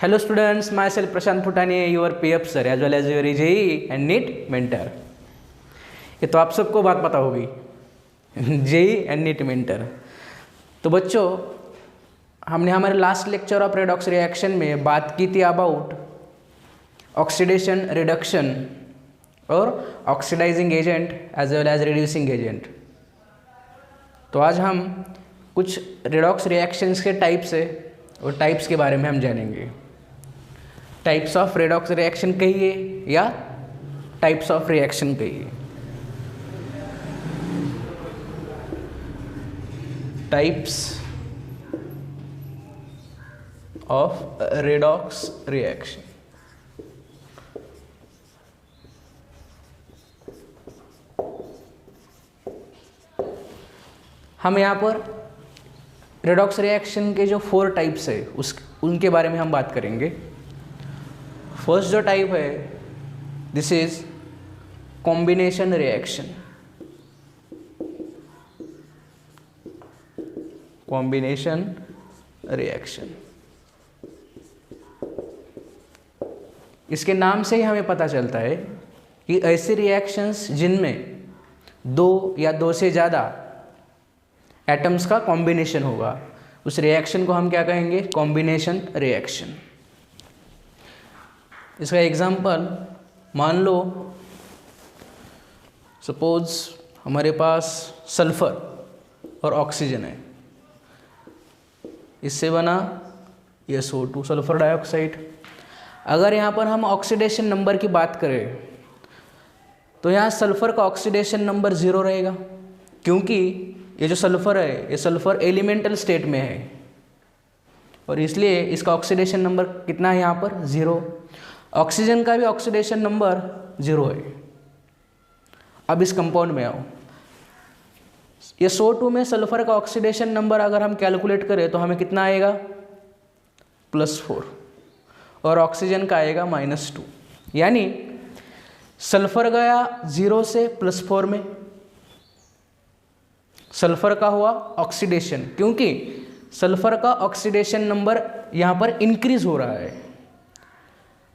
Hello students, myself Prashant Phutane, your PF sir as well as your JEE and NEET mentor. ये तो आप सबको बात पता होगी JEE एंड NEET mentor. तो बच्चों, हमने हमारे last lecture of redox reaction में बात की थी अबाउट ऑक्सीडेशन रिडक्शन और oxidising agent as well as reducing agent. तो आज हम कुछ रेडॉक्स रिएक्शंस के टाइप्स है और टाइप्स के बारे में हम जानेंगे. टाइप्स ऑफ रेडॉक्स रिएक्शन कहिए या टाइप्स ऑफ रिएक्शन कहिए. Types of redox reaction. हम यहाँ पर रेडॉक्स रिएक्शन के जो 4 टाइप्स है उनके बारे में हम बात करेंगे. फर्स्ट जो टाइप है this is combination reaction. Combination reaction, इसके नाम से ही हमें पता चलता है कि ऐसे रिएक्शंस जिनमें 2 या 2 से ज़्यादा एटम्स का कॉम्बिनेशन होगा उस रिएक्शन को हम क्या कहेंगे? Combination reaction. इसका एग्जांपल मान लो, सपोज हमारे पास सल्फर और ऑक्सीजन है, इससे बना SO2 सल्फर डाइऑक्साइड. अगर यहाँ पर हम ऑक्सीडेशन नंबर की बात करें तो यहाँ सल्फर का ऑक्सीडेशन नंबर 0 रहेगा, क्योंकि ये जो सल्फर है ये सल्फर एलिमेंटल स्टेट में है और इसलिए इसका ऑक्सीडेशन नंबर कितना है यहाँ पर? 0. ऑक्सीजन का भी ऑक्सीडेशन नंबर 0 है. अब इस कंपाउंड में आओ, ये SO2 में सल्फर का ऑक्सीडेशन नंबर अगर हम कैलकुलेट करें तो हमें कितना आएगा? +4 और ऑक्सीजन का आएगा -2. यानी सल्फर गया 0 से +4 में, सल्फर का हुआ ऑक्सीडेशन, क्योंकि सल्फर का ऑक्सीडेशन नंबर यहाँ पर इंक्रीज हो रहा है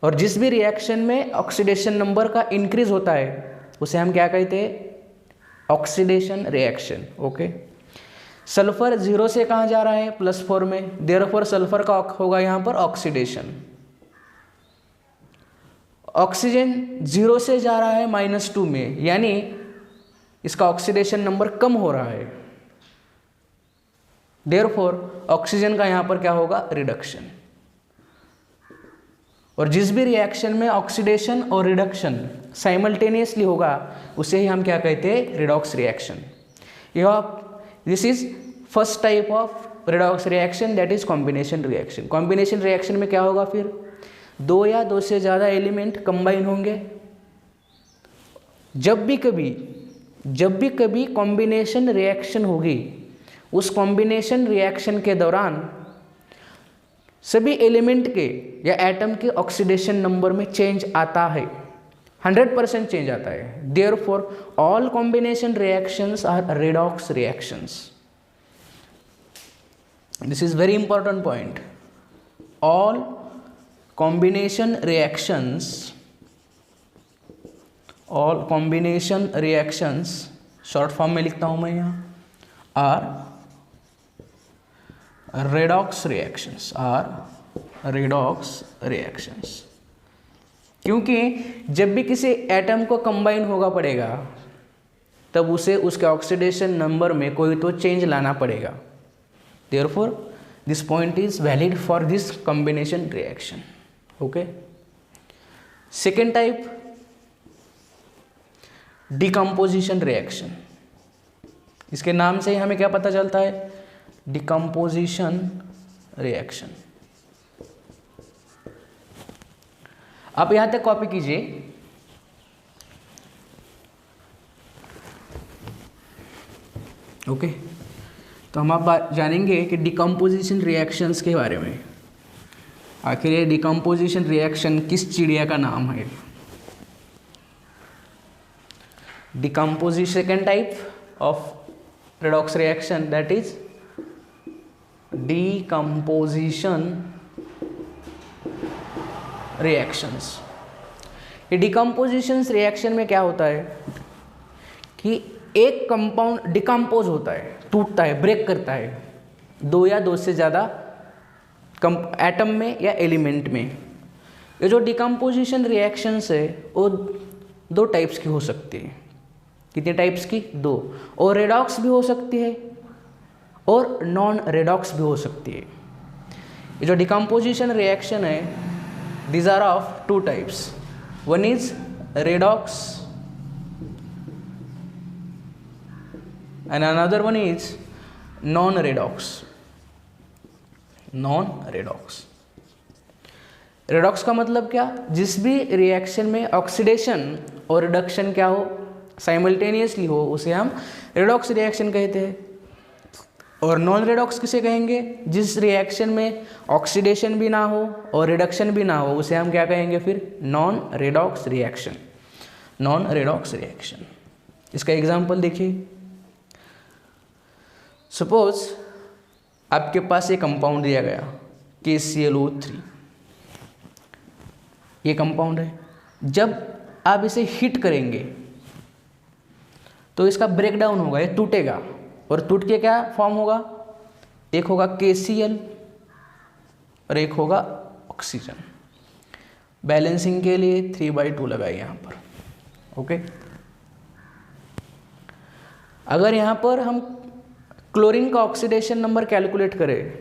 और जिस भी रिएक्शन में ऑक्सीडेशन नंबर का इंक्रीज होता है उसे हम क्या कहते हैं? Oxidation reaction. ओके. सल्फर 0 से कहाँ जा रहा है? +4 में, देयरफॉर सल्फर का होगा यहाँ पर ऑक्सीडेशन. ऑक्सीजन 0 से जा रहा है -2 में, यानी इसका ऑक्सीडेशन नंबर कम हो रहा है, देयरफॉर ऑक्सीजन का यहाँ पर क्या होगा? रिडक्शन. और जिस भी रिएक्शन में ऑक्सीडेशन और रिडक्शन साइमल्टेनियसली होगा उसे ही हम क्या कहते हैं? Redox reaction. This is first type of redox reaction, that is combination reaction. Combination reaction में क्या होगा? फिर 2 या 2 से ज़्यादा एलिमेंट कंबाइन होंगे. जब भी कभी कॉम्बिनेशन रिएक्शन होगी, उस कॉम्बिनेशन रिएक्शन के दौरान सभी एलिमेंट के या एटम के ऑक्सीडेशन नंबर में चेंज आता है, 100% चेंज आता है. Therefore all combination reactions are redox reactions. This is very important point. All combination reactions short form में लिखता हूं मैं यहाँ, आर रेडॉक्स रिएक्शंस. क्योंकि जब भी किसी एटम को कंबाइन होगा पड़ेगा तब उसे उसके ऑक्सीडेशन नंबर में कोई तो चेंज लाना पड़ेगा. Therefore this point is valid for this combination reaction. Okay. Second type, decomposition reaction. इसके नाम से ही हमें क्या पता चलता है? Decomposition reaction. आप यहां तक कॉपी कीजिए. ओके. तो हम आप जानेंगे कि डिकम्पोजिशन रिएक्शंस के बारे में. आखिर ये डिकम्पोजिशन रिएक्शन किस चिड़िया का नाम है? Decomposition, second type of redox reaction, that is decomposition reactions. ये डिकम्पोजिशंस रिएक्शन में क्या होता है कि एक कंपाउंड डिकम्पोज होता है, टूटता है, ब्रेक करता है दो या दो से ज़्यादा एटम में या एलिमेंट में। ये जो डिकम्पोजिशन रिएक्शंस है वो दो टाइप्स की हो सकती है। कितने टाइप्स की? दो। और रेडॉक्स भी हो सकती है और नॉन रेडॉक्स भी हो सकती है। ये जो डिकम्पोजिशन रिएक्शन है, these are of two types. One is redox and another one is non-redox. Non-redox. Redox का मतलब क्या? जिस भी रिएक्शन में ऑक्सीडेशन और रिडक्शन क्या हो, साइमल्टेनियसली हो, उसे हम रेडॉक्स रिएक्शन कहते हैं। और नॉन रेडॉक्स किसे कहेंगे? जिस रिएक्शन में ऑक्सीडेशन भी ना हो और रिडक्शन भी ना हो, उसे हम क्या कहेंगे फिर? Non redox reaction. Non redox reaction. इसका एग्जांपल देखिए। सपोज आपके पास एक कंपाउंड दिया गया KClO3, ये कंपाउंड है। जब आप इसे हीट करेंगे तो इसका ब्रेकडाउन होगा, ये टूटेगा और टूट के क्या फॉर्म होगा? एक होगा KCl और एक होगा ऑक्सीजन। बैलेंसिंग के लिए 3/2 लगाइए यहाँ पर। ओके। अगर यहाँ पर हम क्लोरीन का ऑक्सीडेशन नंबर कैलकुलेट करें,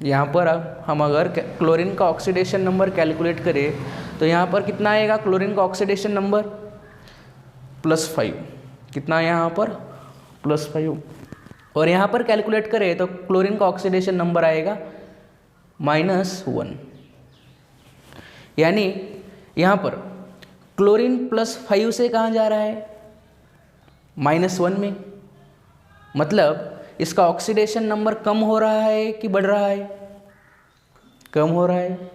यहाँ पर हम अगर क्लोरीन का ऑक्सीडेशन नंबर कैलकुलेट करें तो यहाँ पर कितना आएगा? क्लोरीन का ऑक्सीडेशन नंबर +5। कितना है यहाँ पर? +5। और यहाँ पर कैलकुलेट करें तो क्लोरीन का ऑक्सीडेशन नंबर आएगा -1। यानी यहाँ पर क्लोरीन +5 से कहाँ जा रहा है? -1 में। मतलब इसका ऑक्सीडेशन नंबर कम हो रहा है कि बढ़ रहा है? कम हो रहा है,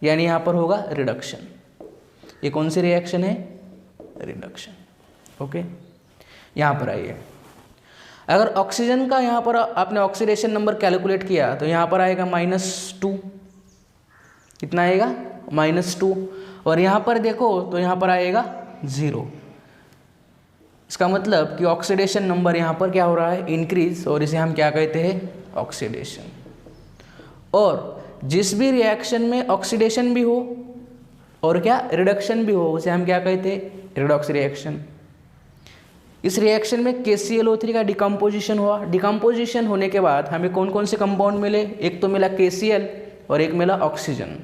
यानी यहाँ पर होगा रिडक्शन। ये कौन सी रिएक्शन है? रिडक्शन। ओके। यहाँ पर आइए। अगर ऑक्सीजन का यहाँ पर आपने ऑक्सीडेशन नंबर कैलकुलेट किया तो यहाँ पर आएगा -2। कितना आएगा? -2। और यहाँ पर देखो तो यहाँ पर आएगा 0। इसका मतलब कि ऑक्सीडेशन नंबर यहाँ पर क्या हो रहा है? इंक्रीज। और इसे हम क्या कहते हैं? ऑक्सीडेशन। और जिस भी रिएक्शन में ऑक्सीडेशन भी हो और क्या रिडक्शन भी हो, उसे हम क्या कहते हैं? Redox reaction. इस रिएक्शन में KClO3 का डिकम्पोजिशन हुआ। डिकम्पोजिशन होने के बाद हमें कौन कौन से कंपाउंड मिले? एक तो मिला KCl और एक मिला ऑक्सीजन।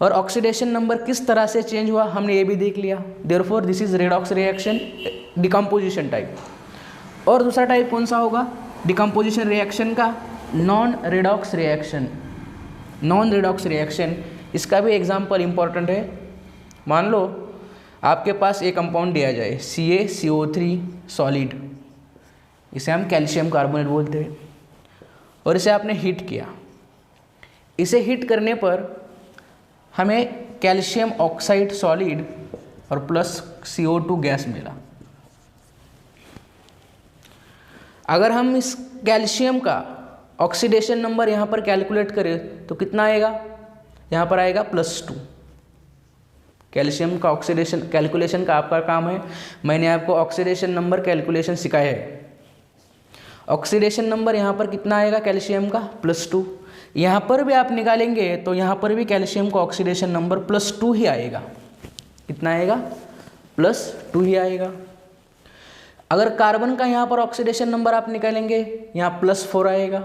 और ऑक्सीडेशन नंबर किस तरह से चेंज हुआ हमने ये भी देख लिया। Therefore this is redox reaction, decomposition type. और दूसरा टाइप कौन सा होगा डिकम्पोजिशन रिएक्शन का? Non redox reaction. Non redox reaction, इसका भी एग्जाम्पल इम्पॉर्टेंट है। मान लो आपके पास एक कंपाउंड दिया जाए CaCO3 सॉलिड, इसे हम कैल्शियम कार्बोनेट बोलते हैं, और इसे आपने हीट किया। इसे हीट करने पर हमें कैल्शियम ऑक्साइड सॉलिड और प्लस CO2 गैस मिला। अगर हम इस कैल्शियम का ऑक्सीडेशन नंबर यहाँ पर कैलकुलेट करें तो कितना आएगा? यहाँ पर आएगा +2। कैल्शियम का ऑक्सीडेशन कैलकुलेशन का आपका काम है। मैंने आपको ऑक्सीडेशन नंबर कैलकुलेशन सिखाया है। ऑक्सीडेशन नंबर यहाँ पर कितना आएगा कैल्शियम का? +2। यहाँ पर भी आप निकालेंगे तो यहाँ पर भी कैल्शियम का ऑक्सीडेशन नंबर +2 ही आएगा। कितना आएगा? +2 ही आएगा। अगर कार्बन का यहाँ पर ऑक्सीडेशन नंबर आप निकालेंगे, यहाँ +4 आएगा।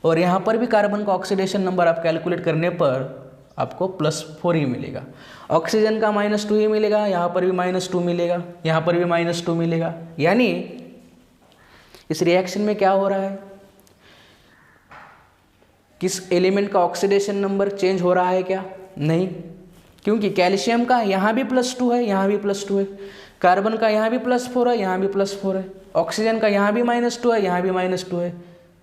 और यहाँ पर भी कार्बन का ऑक्सीडेशन नंबर आप कैलकुलेट करने पर आपको +4 ही मिलेगा। ऑक्सीजन का -2 ही मिलेगा, यहाँ पर भी -2 मिलेगा, यहाँ पर भी -2 मिलेगा। यानी इस रिएक्शन में क्या हो रहा है? किस एलिमेंट का ऑक्सीडेशन नंबर चेंज हो रहा है क्या? नहीं, क्योंकि कैल्शियम का यहाँ भी +2 है, यहाँ भी +2 है, कार्बन का यहाँ भी +4 है, यहाँ भी +4 है, ऑक्सीजन का यहाँ भी -2 है, यहाँ भी -2 है।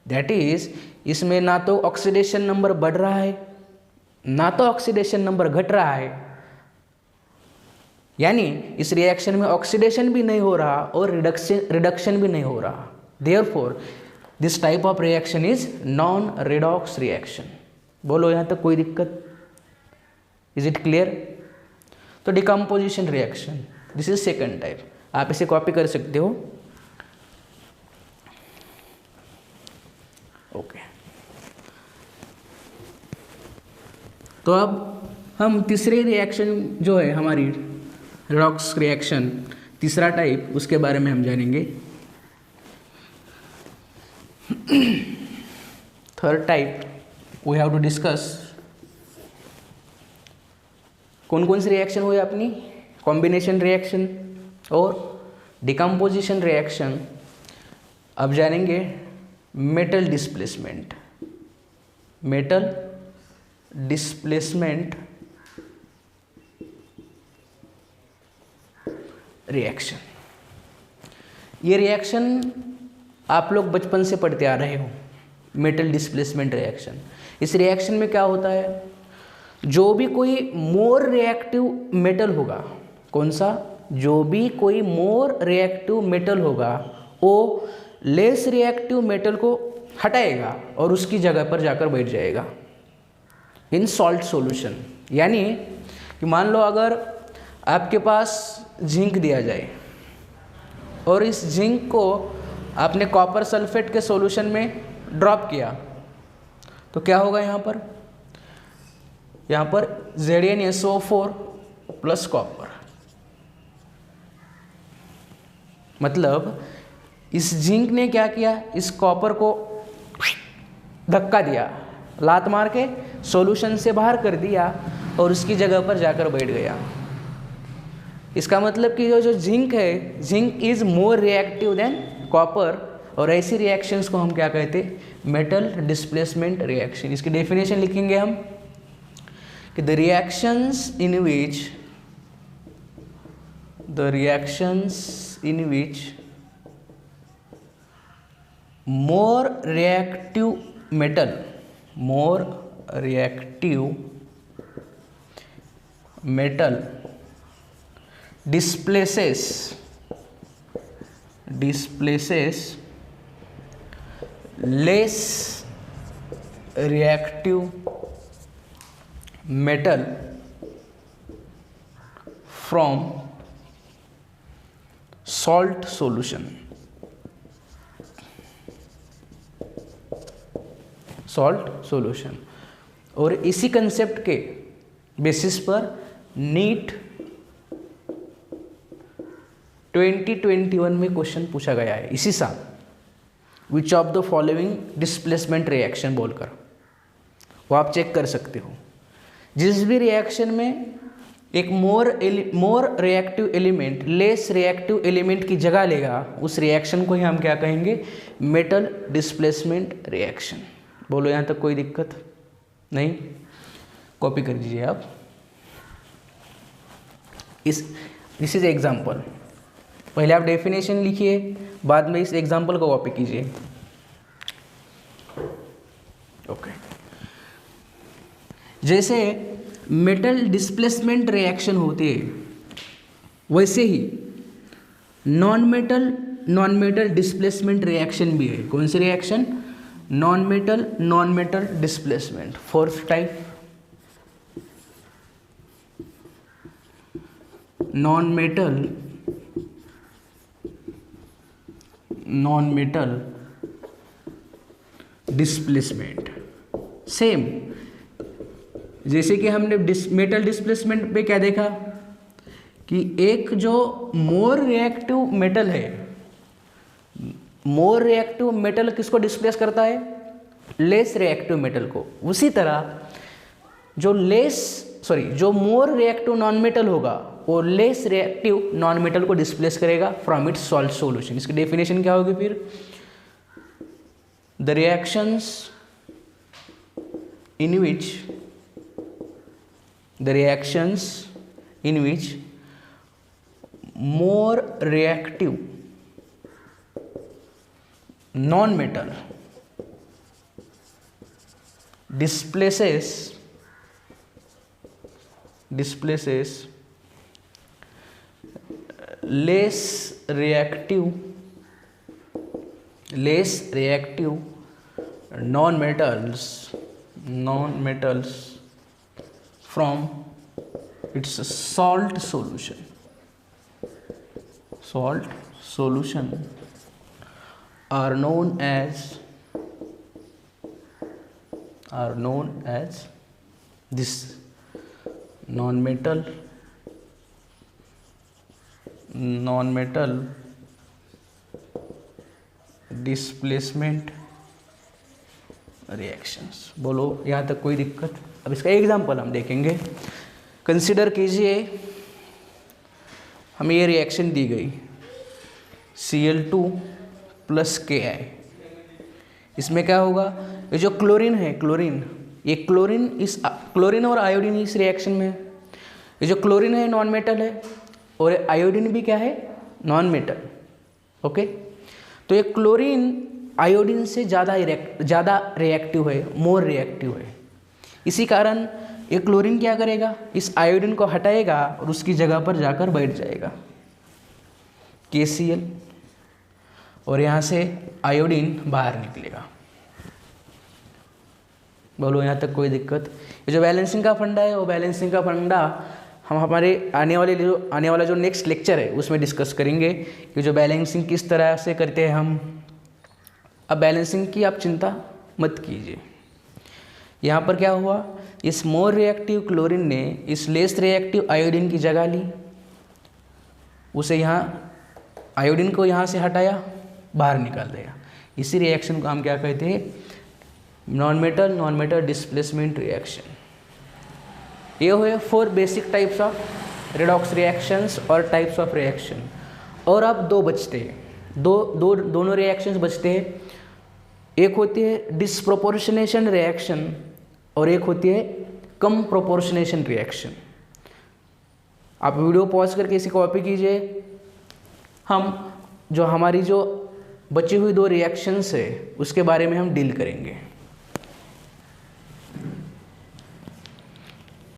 दैट इज इसमें ना तो ऑक्सीडेशन नंबर बढ़ रहा है ना तो ऑक्सीडेशन नंबर घट रहा है। यानी इस रिएक्शन में ऑक्सीडेशन भी नहीं हो रहा और रिडक्शन भी नहीं हो रहा। Therefore this type of reaction is non redox reaction. बोलो यहाँ तक कोई दिक्कत? Is it clear? तो decomposition reaction, this is second type, आप इसे कॉपी कर सकते हो। ओके, तो अब हम तीसरे रिएक्शन जो है हमारी रेडॉक्स रिएक्शन, तीसरा टाइप, उसके बारे में हम जानेंगे। Third type we have to discuss. कौन कौन सी रिएक्शन हुई अपनी? कॉम्बिनेशन रिएक्शन और डिकम्पोजिशन रिएक्शन। अब जानेंगे metal displacement, metal displacement reaction. ये रिएक्शन आप लोग बचपन से पढ़ते आ रहे हो, मेटल डिस्प्लेसमेंट रिएक्शन। इस रिएक्शन में क्या होता है, जो भी कोई मोर रिएक्टिव मेटल होगा, कौन सा? जो भी कोई मोर रिएक्टिव मेटल होगा वो लेस रिएक्टिव मेटल को हटाएगा और उसकी जगह पर जाकर बैठ जाएगा इन सॉल्ट सॉल्यूशन। यानी कि मान लो अगर आपके पास जिंक दिया जाए और इस जिंक को आपने कॉपर सल्फेट के सॉल्यूशन में ड्रॉप किया, तो क्या होगा यहाँ पर? यहाँ पर ZnSO4 प्लस कॉपर, मतलब इस जिंक ने क्या किया, इस कॉपर को धक्का दिया, लात मार के सॉल्यूशन से बाहर कर दिया और उसकी जगह पर जाकर बैठ गया। इसका मतलब कि जो जिंक है, zinc is more reactive than copper, और ऐसी रिएक्शंस को हम क्या कहते हैं? Metal displacement reaction. इसकी डेफिनेशन लिखेंगे हम कि the reactions in which more reactive metal displaces less reactive metal from salt solution, salt solution. और इसी कंसेप्ट के बेसिस पर नीट 2021 में क्वेश्चन पूछा गया है इसी साल, which of the following displacement reaction बोलकर, वो आप चेक कर सकते हो। जिस भी रिएक्शन में एक more reactive element less reactive element की जगह लेगा, उस रिएक्शन को ही हम क्या कहेंगे? Metal displacement reaction. बोलो, यहाँ तक कोई दिक्कत नहीं? कॉपी कर दीजिए आप। This is example. पहले आप डेफिनेशन लिखिए, बाद में इस एग्जाम्पल को कॉपी कीजिए। ओके, जैसे मेटल डिस्प्लेसमेंट रिएक्शन होती है, वैसे ही नॉन मेटल डिस्प्लेसमेंट रिएक्शन भी है। कौन सी reaction? Non metal displacement. Fourth type non metal displacement. Same जैसे कि हमने मेटल डिस्प्लेसमेंट पे क्या देखा कि एक जो मोर रिएक्टिव मेटल है, मोर रिएक्टिव मेटल किसको डिस्प्लेस करता है? लेस रिएक्टिव मेटल को। उसी तरह जो मोर रिएक्टिव नॉन मेटल होगा वो लेस रिएक्टिव नॉन मेटल को डिस्प्लेस करेगा फ्रॉम इट्स सॉल्ट सॉल्यूशन। इसकी डेफिनेशन क्या होगी फिर? The reactions in which more reactive non-metal displaces less reactive non-metals from it's salt solution, salt solution are known as this non-metal displacement reactions। बोलो यहाँ तक कोई दिक्कत? अब इसका एग्जाम्पल हम देखेंगे। कंसिडर कीजिए हमें ये रिएक्शन दी गई Cl2 प्लस Ki। इसमें क्या होगा, ये जो क्लोरीन है, ये क्लोरीन और आयोडीन इस रिएक्शन में है। ये जो क्लोरीन है नॉन मेटल है और आयोडीन भी क्या है, नॉन मेटल। ओके, तो ये क्लोरीन आयोडीन से ज़्यादा रिएक्टिव है, मोर रिएक्टिव है। इसी कारण ये क्लोरीन क्या करेगा, इस आयोडीन को हटाएगा और उसकी जगह पर जाकर बैठ जाएगा KCl, और यहाँ से आयोडीन बाहर निकलेगा। बोलो यहाँ तक कोई दिक्कत? ये जो बैलेंसिंग का फंडा है, वो बैलेंसिंग का फंडा हम हमारे आने वाला जो नेक्स्ट लेक्चर है उसमें डिस्कस करेंगे कि जो बैलेंसिंग किस तरह से करते हैं हम। अब बैलेंसिंग की आप चिंता मत कीजिए। यहाँ पर क्या हुआ, इस मोर रिएक्टिव क्लोरीन ने इस लेस रिएक्टिव आयोडीन की जगह ली, उसे यहाँ आयोडीन को यहाँ से हटाया, बाहर निकाल दिया। इसी रिएक्शन को हम क्या कहते हैं, नॉन मेटल डिस्प्लेसमेंट रिएक्शन। ये हुए 4 basic types of redox reactions और टाइप्स ऑफ रिएक्शन। और अब 2 बचते हैं, दोनों रिएक्शंस बचते हैं। एक होती है डिसप्रोपोर्शनेशन रिएक्शन और एक होती है कम प्रोपोर्शनेशन रिएक्शन। आप वीडियो पॉज करके इसे कॉपी कीजिए। हमारी जो बची हुई 2 रिएक्शंस है उसके बारे में हम डील करेंगे।